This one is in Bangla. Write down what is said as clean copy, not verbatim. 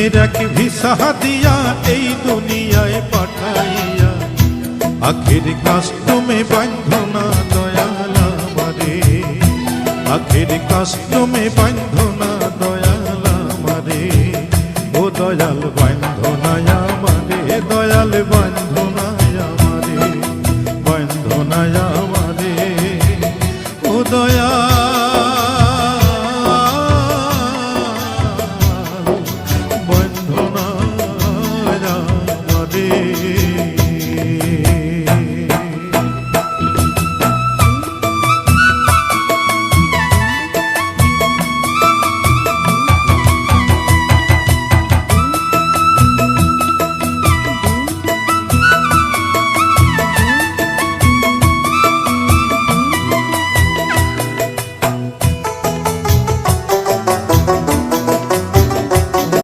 প্রেমের এক ভিসা দিয়া এই দুনিয়ায় পাঠাইয়া আখের কাস্টমে বাঁধনা দয়াল আমারে, আখের কাস্টমে বাঁধনা